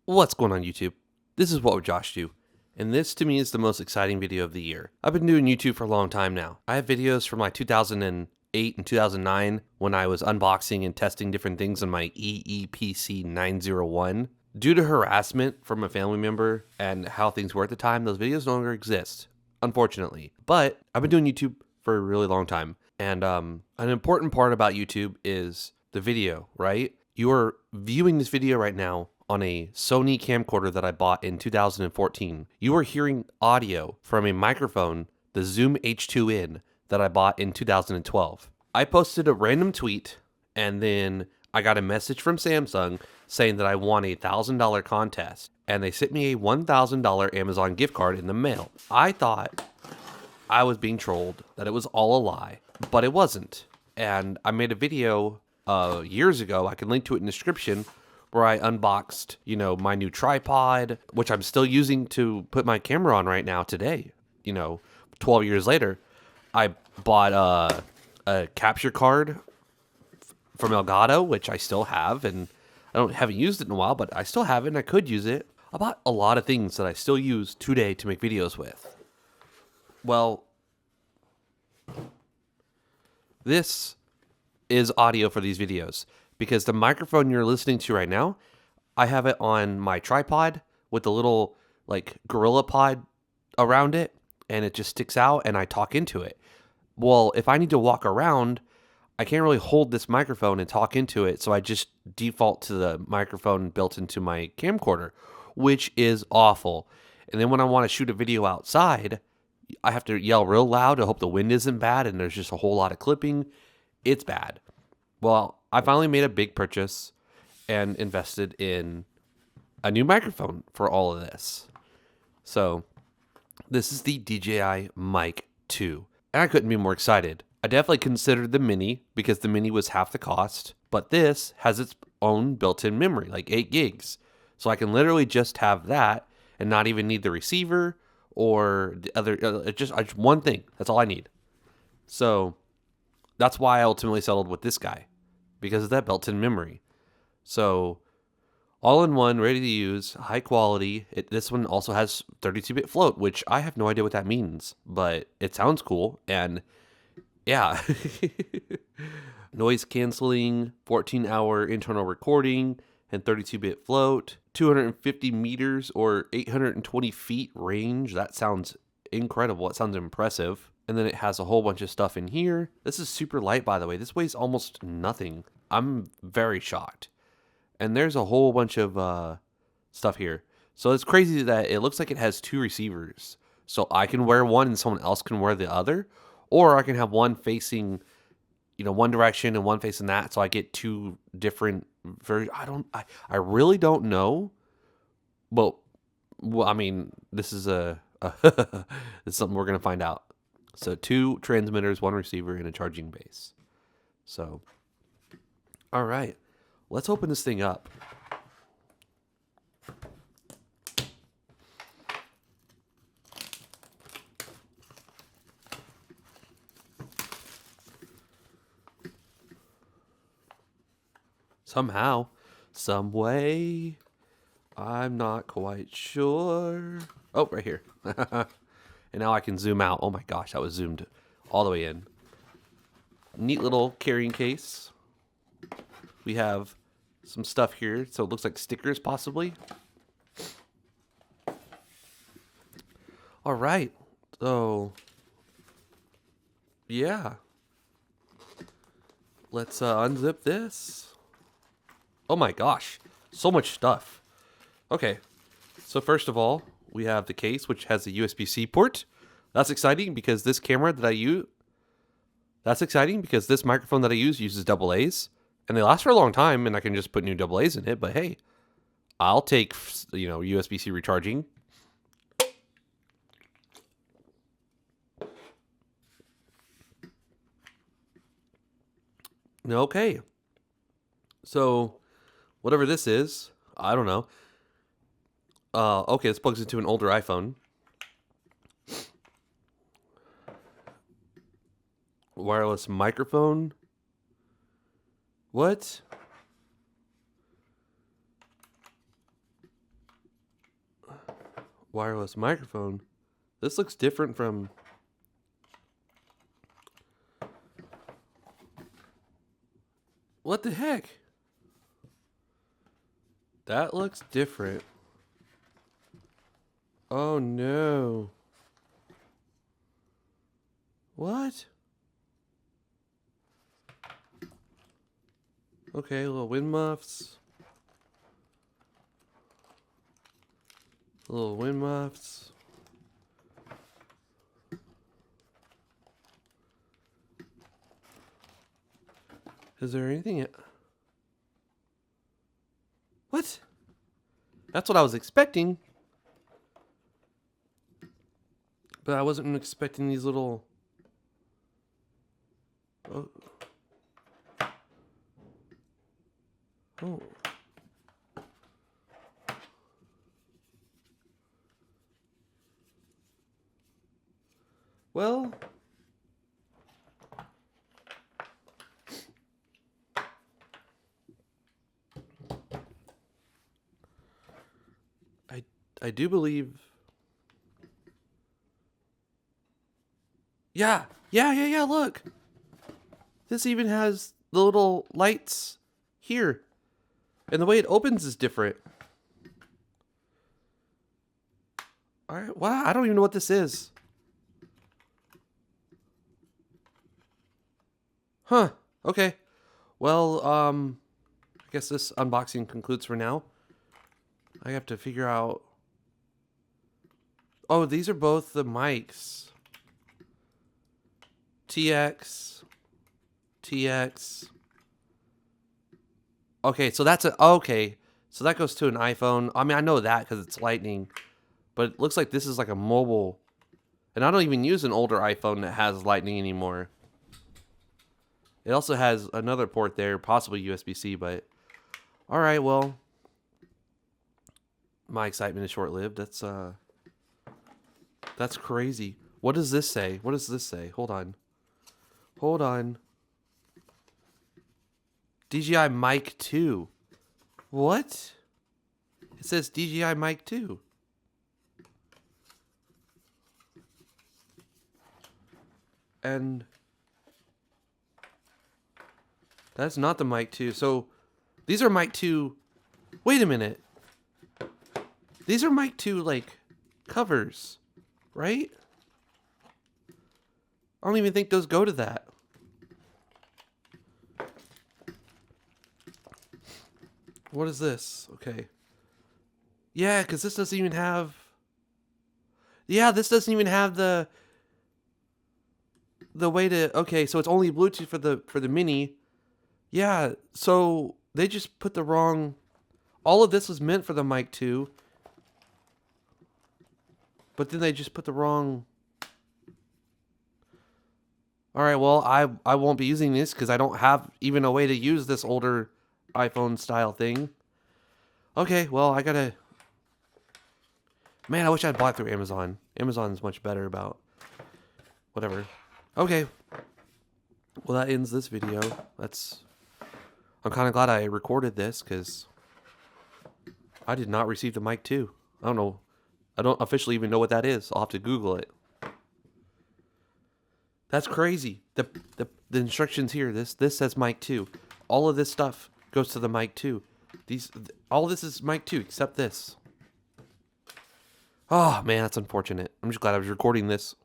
What's going on YouTube? This is What Would Josh Do? And this to me is the most exciting video of the year. I've been doing YouTube for a long time now. I have videos from like 2008 and 2009 when I was unboxing and testing different things on my EEPC 901. Due to harassment from a family member and how things were at the time, those videos no longer exist, unfortunately. But I've been doing YouTube for a really long time. And an important part about YouTube is the video, right? You are viewing this video right now on a Sony camcorder that I bought in 2014. You are hearing audio from a microphone, the Zoom H2N, that I bought in 2012. I posted a random tweet and then I got a message from Samsung saying that I won a $1,000 contest and they sent me a $1,000 Amazon gift card in the mail. I thought I was being trolled, that it was all a lie, but it wasn't. And I made a video years ago, I can link to it in the description, where I unboxed, my new tripod, which I'm still using to put my camera on right now today. 12 years later, I bought a capture card from Elgato, which I still have, and I haven't used it in a while, but I still have it and I could use it. I bought a lot of things that I still use today to make videos with. Well, this is audio for these videos because the microphone you're listening to right now, I have it on my tripod with a little Gorilla Pod around it, and it just sticks out and I talk into it. Well, if I need to walk around, I can't really hold this microphone and talk into it, so I just default to the microphone built into my camcorder, which is awful. And then when I want to shoot a video outside, I have to yell real loud to hope the wind isn't bad and there's just a whole lot of clipping. It's bad. Well, I finally made a big purchase and invested in a new microphone for all of this. So this is the DJI Mic 2. And I couldn't be more excited. I definitely considered the Mini because the Mini was half the cost, but this has its own built-in memory, like 8 gigs. So I can literally just have that and not even need the receiver or the other, just one thing. That's all I need. So that's why I ultimately settled with this guy, because of that built-in memory. So all in one, ready to use, high quality. This one also has 32-bit float, which I have no idea what that means, but it sounds cool. And yeah, noise canceling, 14-hour internal recording, and 32-bit float, 250 meters or 820 feet range. That sounds incredible. It sounds impressive. And then it has a whole bunch of stuff in here. This is super light, by the way. This weighs almost nothing. I'm very shocked. And there's a whole bunch of stuff here. So it's crazy that it looks like it has 2 receivers. So I can wear one and someone else can wear the other. Or I can have one facing, one direction and one facing that. So I get 2 different versions. I really don't know. Well, I mean, this is it's something we're going to find out. So 2 transmitters, 1 receiver, and a charging base. So, all right, let's open this thing up. Somehow, some way, I'm not quite sure. Oh, right here. And now I can zoom out. Oh my gosh, that was zoomed all the way in. Neat little carrying case. We have some stuff here. So it looks like stickers possibly. All right. So, yeah. Let's unzip this. Oh my gosh. So much stuff. Okay. So first of all, we have the case, which has a USB-C port. That's exciting because this camera that I use, that's exciting because this microphone that I use uses AA's, and they last for a long time, and I can just put new AA's in it. But hey, I'll take, USB-C recharging. Okay. So, whatever this is, I don't know. Okay, this plugs into an older iPhone. Wireless microphone. What? wireless microphone. This looks different from... What the heck? That looks different. Oh no. What? Okay, little wind muffs. Little wind muffs. Is there anything? What? That's what I was expecting. But I wasn't expecting these little... Oh. Oh. Well... I do believe... Yeah, look! This even has the little lights here. And the way it opens is different. Alright, wow, I don't even know what this is. Huh, okay. Well, I guess this unboxing concludes for now. I have to figure out... Oh, these are both the mics. TX. Okay, so that's a... Okay, so that goes to an iPhone. I mean, I know that because it's lightning. But it looks like this is like a mobile. And I don't even use an older iPhone that has lightning anymore. It also has another port there, possibly USB-C, but... Alright, well... My excitement is short-lived. That's crazy. What does this say? What does this say? Hold on. Hold on. DJI Mic 2. What? It says DJI Mic 2. And that's not the Mic 2. So these are Mic 2. Wait a minute. These are Mic 2 like covers, right? I don't even think those go to that. What is this? Okay. Yeah, because this doesn't even have... Yeah, this doesn't even have the way to... Okay, so it's only Bluetooth for the Mini. Yeah, so they just put the wrong... All of this was meant for the Mic 2. But then they just put the wrong... Alright, well, I won't be using this because I don't have even a way to use this older iPhone style thing. Okay, well, I gotta... Man, I wish I'd bought through Amazon. Amazon's much better about... Whatever. Okay. Well, that ends this video. I'm kind of glad I recorded this because I did not receive the Mic 2. I don't know. I don't officially even know what that is. I'll have to Google it. That's crazy. The instructions here. This says Mic 2. All of this stuff goes to the Mic 2. All this is Mic 2 except this. Oh man, that's unfortunate. I'm just glad I was recording this.